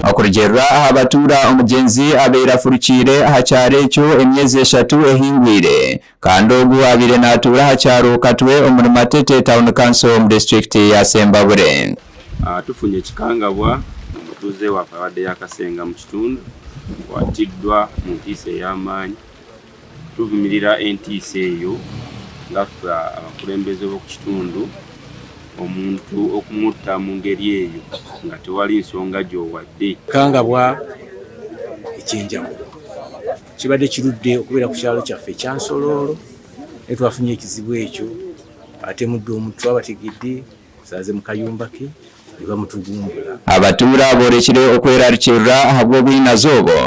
Okurugerwa abatura omugenzi abeera furukire hakyaro ekyo emyezi 3 ehingwire kandi ogu abire natura hakyaro Katwe omuri Matete Town Council mu district ya Sembabule. Tufunye ekikangabwa omutuuze waffe abadde yakasenga mu kitundu watiddwa mu ntiisa ey'amaanyi. Tuvumirira entiisa eyo nga ffe abakulembeze b'oku kitundu omuntu okumutta mu ngeri eyo nga tewali nsonga gy'owadde. Ekikangabwa ekyenjawulo kibadde kirudde okubeera ku kyalo kyaffe ekya Nsololo naye twafunye ekizibu ekyo ate mudde omuntu abategedde saaze mu kayumba ke bamutugumbula. Abatura borekire okwerarikirira ahabw'obwinazi obwo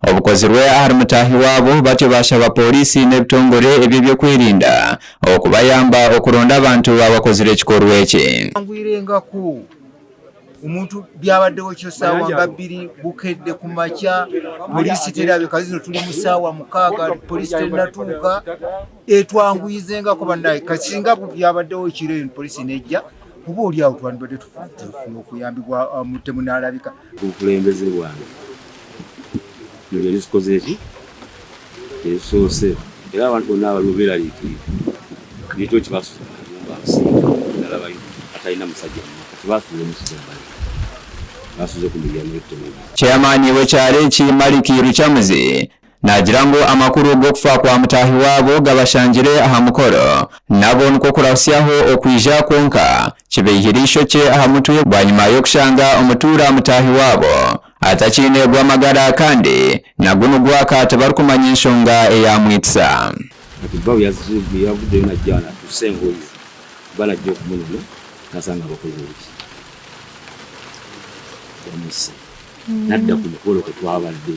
obukozirwe ahari mutaahi waabo batyo basaba poliisi n'ebitongole ebyo by'okwerinda okubayamba okuronda abantu abakozire ekikorwa eki. Ngwirengaku omuntu byabaddewo kyo saawa nga 2 bukedde ku makya poliisi terabe kazino tuli mu saawa 6 poliisi tennatuuka etwanguyizengako bannaye kasinga byabaddewo kiro poliisi nejja kuba oli awo twandibadde tufuna okuyambibwa mutemu n'alabika. Obukulembeze bwange nibyo nisikoze eki esoose era abantu bonna abalubeeraliikirivu ekyo kibasuza alaba atalina musajja kibasuze musajja basuze ku miryango y'ettemu. Chairman w'ekyalo eki Maliki Ruchamuzi nagira ngu amakuru g'okufa kwa mutaahi waabo gabashanjire aha mukoro nabo nikwo kurasyaho okwija kwonka kibeehirisho kye aha mutwe bwanyuma y'okushanga omutuura mutaahi waabo atakiine gw'amagara kandi naguno gwaka tebarukumanya ensonga eyamwitisa. Yavuddeyo najjana tusengoyiza banajja okumunono nasanga abakozi biki bamusse nadda ku mukolo kwe twabadde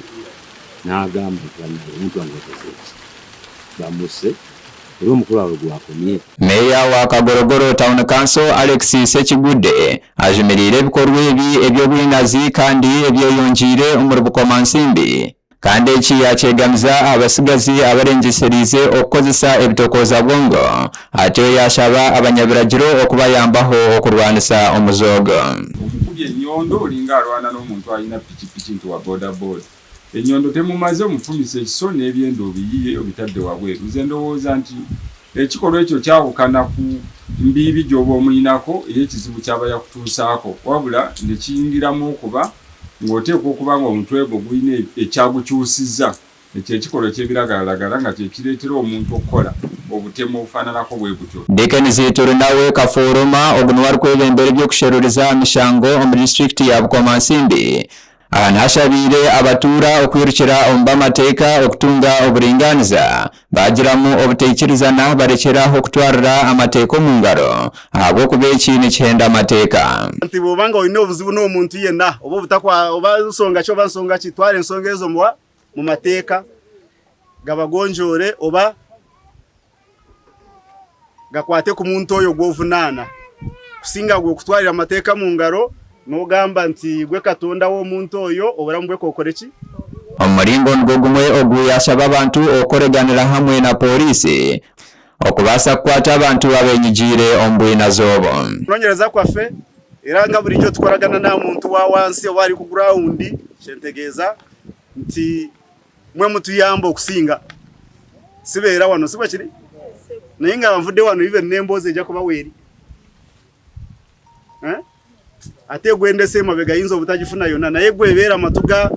n'agamba omuntu wange akoze eki bamusse era omukolo waabwe gwakomye. Meya wa Kagorogoro Town Council Alex Sekigudde ajumirire ebikorwa ebi eby'obwinazi kandi ebyeyongiire omuri Bukomansimbi kandi eki yakyegamiza abasigazi abarengeserize okukozesa ebitokoza bwongo ate yashaba abanyabiragiro okubayambaho okurwanisa omuzoogo. Enyondo olinga alwana n'omuntu alina pikipiki nti wa boda boda. Enyondo temumaze omufumisa ekiso n'ebyendo obiyiye obitadde wabweru. Nze ndowooza nti ekikolwa ekyo kyawukana ku mbiibi gy'oba omuyinako ey'ekizibu ky'aba yakutuusaako wabula ne kiyingiramu okuba ng'oteekwa okuba ng'omutwe gwo gulina ekyagukyusizza ekyo ekikolwa ky'ebiragalalagala nga kyekireetera omuntu okukola obutemu obufaananako bwe butyo. Deacon Zituru nawe Kaforoma ogunu wari kwebembera ebyokusheruriza mishango omu district ya Bukomansimbi anashabire abatura okwirukira omu b'amateeka okutunga oburinganiza bagiramu obuteekirizana barekeraho okutwarira amateeka omu ngaro ahabw'okuba eki nikihenda amateeka. Nti bw'obanga olina obuzibu n'omuntu yenna oba nsonga ki oba nsonga ki twala ensonga ezo mu mateeka gabagonjoore oba gakwate ku muntu oyo gw'ovunaana kusinga gwe okutwarira amateeka mu ngaro n'ogamba nti gwe Katonda w'omuntu oyo obulamu bwe kokore ki. Omulingo nigwo gumwe ogu yasaba abantu okukoreganira hamwe na poliisi okubaasa kukwata abantu abenyigiire omu bwinazi obwo. Okunoonyereza kwaffe era nga bulijjo tukoragana na muntu wa wansi oba ali ku gurawundi kyentegeeza nti mwe mutuyamba okusinga sibeera wano sibwe kiri naye nga nvudde wano even n'emboozi ejja kuba weeri ate gwendese emabega yinza obutagifuna yonna naye gwebeera amatu ga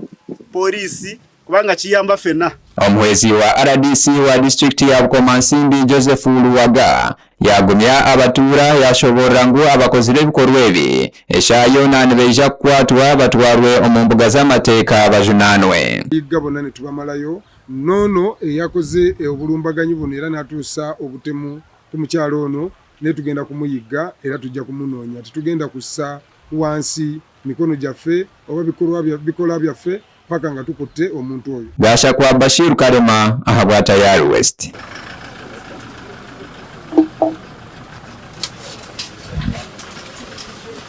poliisi kubanga kiyamba ffenna. Omuhwezi wa RDC wa district ya Bukomansimbi Joseph Luwaga yagumya abatura yashoborera ngu abakozire ebikorwa ebi eshaayo nibeija kukwatwa batwarwe omu mbuga z'amateeka bajunanwe. Gabona ne tubamalayo nono eyakoze obulumbaganyi buno era natuusa obutemu tumukyalo ono ne tugenda kumuyigga era tujja kumunoonya tetugenda kussa wansi mikono gyaffe oba bikolwa byaffe paka nga tukutte omuntu oyo. Gasha kwa Bashir Karema ahabwa Tayari West.